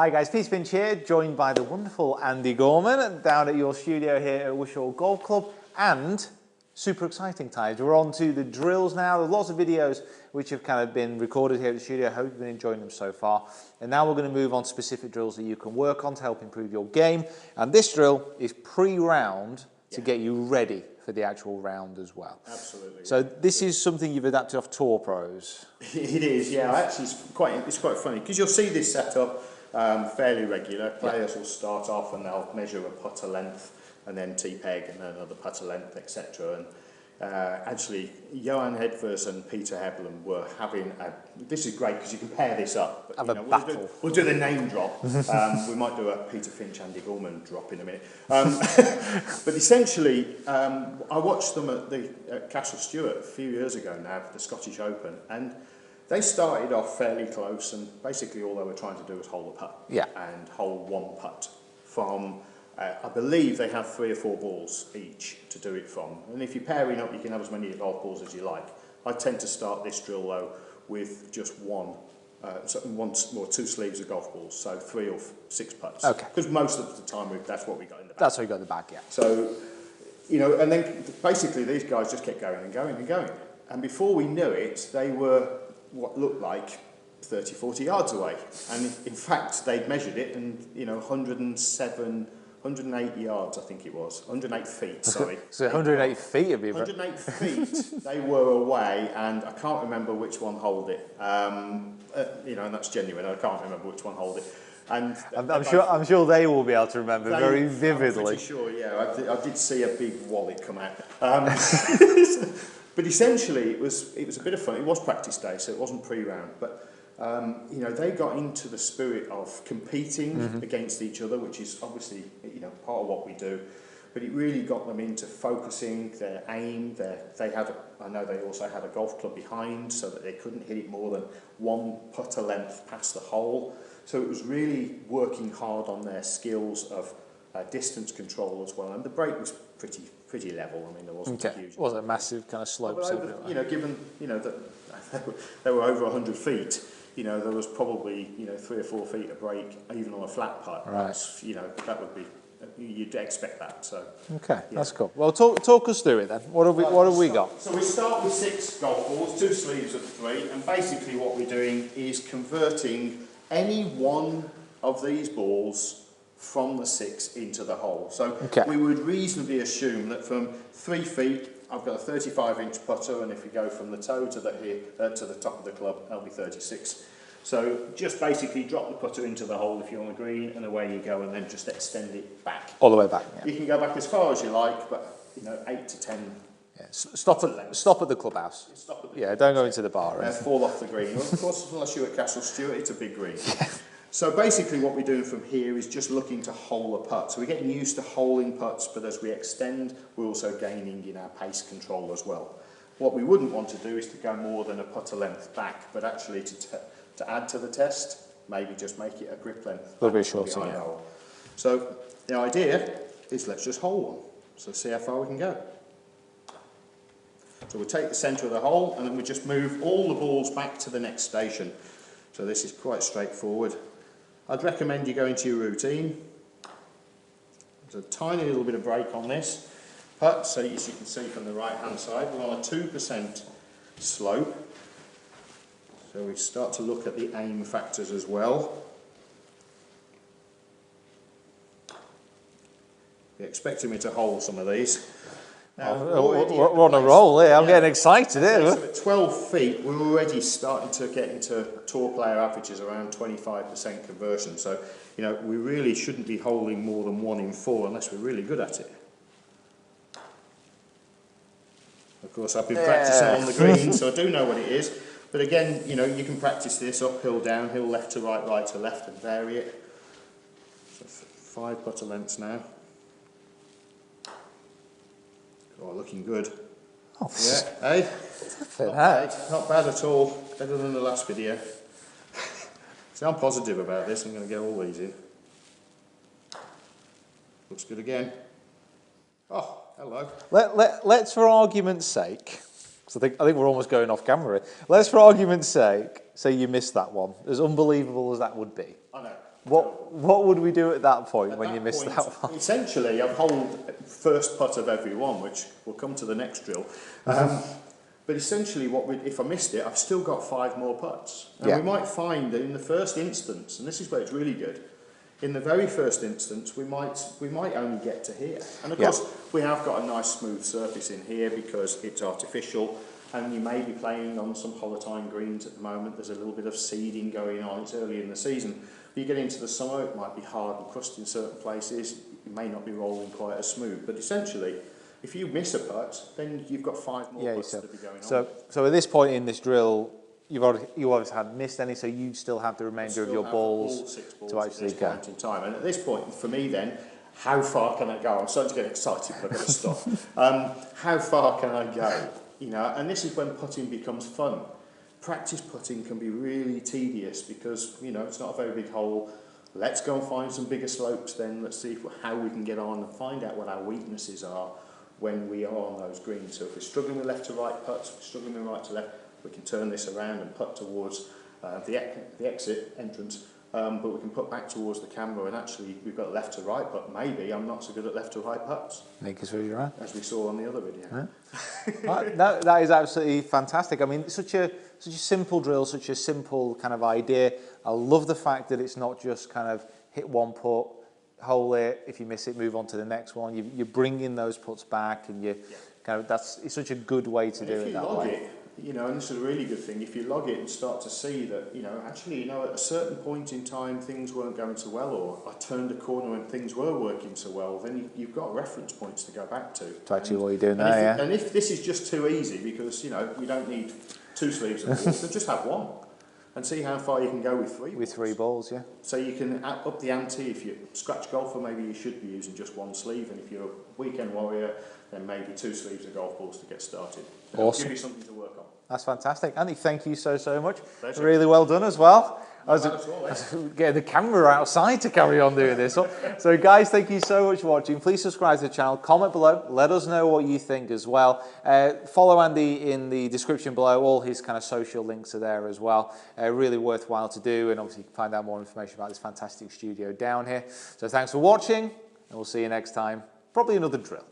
Hi guys, Pete Finch here, joined by the wonderful Andy Gorman down at your studio here at Wishaw Golf Club, and super exciting times. We're on to the drills now. There's lots of videos which have kind of been recorded here at the studio. I hope you've been enjoying them so far. And now we're going to move on to specific drills that you can work on to help improve your game. And this drill is pre-round to get you ready for the actual round as well. Absolutely. So this is something you've adapted off Tour Pros. It is, yeah. Actually, it's quite funny because you'll see this setup fairly regular. Players will start off and they'll measure a putter length and then tee peg and then another putter length, etc. And actually, Johan Hedvers and Peter Hebblem were having a. This is great because you can pair this up. But, we'll do the name drop. We might do a Peter Finch, Andy Gorman drop in a minute. But essentially, I watched them at Castle Stewart a few years ago now, the Scottish Open, and they started off fairly close, and basically all they were trying to do was hold a putt and hold one putt from. I believe they have 3 or 4 balls each to do it from, and if you're pairing up, you can have as many golf balls as you like. I tend to start this drill though with just one or 2 sleeves of golf balls, so 3 or 6 putts. Okay. Because most of the time that's what we got in the bag. That's what we got in the bag, yeah. So, and then basically these guys just kept going and going and going, and before we knew it, they were what looked like 30, 40 yards away, and in fact they'd measured it, and 108 yards, I think it was. 108 feet, sorry. So 108 feet would be... 108 feet they were away, and I can't remember which one holed it. And that's genuine, I can't remember which one holed it. And I'm sure they will be able to remember very vividly. I'm pretty sure, yeah. I did see a big wallet come out. But essentially, it was a bit of fun. It was practice day, so it wasn't pre-round, but... they got into the spirit of competing against each other, which is obviously part of what we do. But it really got them into focusing their aim. I know they also had a golf club behind, so that they couldn't hit it more than 1 putter length past the hole. So it was really working hard on their skills of distance control as well. And the break was pretty level. I mean, there wasn't a huge. It wasn't a massive kind of slope. Given that they were over 100 feet. There was probably 3 or 4 feet of break, even on a flat putt. Right. That would be, you'd expect that. So. Okay, that's cool. Well, talk us through it then. What have we got? So we start with 6 golf balls, 2 sleeves of 3, and basically what we're doing is converting any one of these balls from the 6 into the hole. So we would reasonably assume that from 3 feet. I've got a 35-inch putter, and if you go from the toe to the top of the club, that'll be 36. So just basically drop the putter into the hole if you're on the green, and away you go, and then just extend it back. All the way back. Yeah. You can go back as far as you like, but 8 to 10. Yeah. Stop at the clubhouse. Don't go into the bar. Fall off the green. Well, of course, unless you're at Castle Stewart, it's a big green. So basically what we're doing from here is just looking to hole a putt. So we're getting used to holing putts, but as we extend, we're also gaining in our pace control as well. What we wouldn't want to do is to go more than a putter length back, but actually to add to the test, maybe just make it a grip length. A little bit shorter, yeah. So the idea is let's just hole one. So see how far we can go. So we'll take the centre of the hole, and then we just move all the balls back to the next station. So this is quite straightforward. I'd recommend you go into your routine. There's a tiny little bit of break on this putt, so as you can see from the right hand side, we're on a 2% slope. So we start to look at the aim factors as well. You're expecting me to hold some of these. Now, we're on a roll here. I'm getting excited here. So at 12 feet, we're already starting to get into tour player averages around 25% conversion. So, we really shouldn't be holding more than 1 in 4 unless we're really good at it. Of course, I've been practicing on the green, so I do know what it is. But again, you can practice this uphill, downhill, left to right, right to left, and vary it. So 5 putter lengths now. Oh, looking good. Oh, yeah, not bad at all. Better than the last video. See, I'm positive about this. I'm going to get all these in. Looks good again. Oh, hello. Let's, for argument's sake, because I think we're almost going off camera. Let's, for argument's sake, say you missed that one. As unbelievable as that would be. I know. What would we do at that point At when that you missed point, that one? essentially, I've hold first putt of every one, which will come to the next drill. But essentially, if I missed it, I've still got 5 more putts. And we might find that in the first instance, and this is where it's really good, in the very first instance, we might only get to here. And of course, we have got a nice smooth surface in here because it's artificial. And you may be playing on some holotine greens at the moment. There's a little bit of seeding going on. It's early in the season. If you get into the summer, it might be hard and crusty in certain places. It may not be rolling quite as smooth. But essentially, if you miss a putt, then you've got 5 more putts to be going on. So at this point in this drill, you obviously hadn't missed any, so you still have the remainder of your balls, all 6 balls to actually at this go. point in time. And at this point, for me then, how far can I go? I'm starting to get excited, but I've got to stop. How far can I go? You know, and this is when putting becomes fun. Practice putting can be really tedious because, you know, it's not a very big hole. Let's go and find some bigger slopes then. Let's see how we can get on and find out what our weaknesses are when we are on those greens. So if we're struggling with left to right putts, we're struggling with right to left, we can turn this around and putt towards the exit entrance. But we can put back towards the camera and actually we've got left to right, but maybe I'm not so good at left to right putts. Make us who you're at. As we saw on the other video. Yeah. That is absolutely fantastic. I mean, such a simple drill, such a simple kind of idea. I love the fact that it's not just kind of hit one putt, hole it, if you miss it, move on to the next one. You're bringing those putts back and it's such a good way to do it that way. You know, and this is a really good thing, if you log it and start to see that, you know, actually, you know, at a certain point in time things weren't going so well, or I turned a corner and things were working so well, then you've got reference points to go back to. To actually what you're doing there, And if this is just too easy, because, you know, you don't need 2 sleeves of balls, then just have one. And see how far you can go with 3 balls. With 3 balls, yeah. So you can up the ante. If you're a scratch golfer, maybe you should be using just 1 sleeve, and if you're a weekend warrior, then maybe 2 sleeves of golf balls to get started. Awesome. Give you something to work on. That's fantastic. Andy, thank you so much. Pleasure. Really well done as well. I was all, getting the camera outside to carry on doing this. So guys, thank you so much for watching. Please subscribe to the channel, comment below, let us know what you think as well. Follow Andy in the description below. All his kind of social links are there as well. Really worthwhile to do, and obviously you can find out more information about this fantastic studio down here. So thanks for watching, and we'll see you next time. Probably another drill.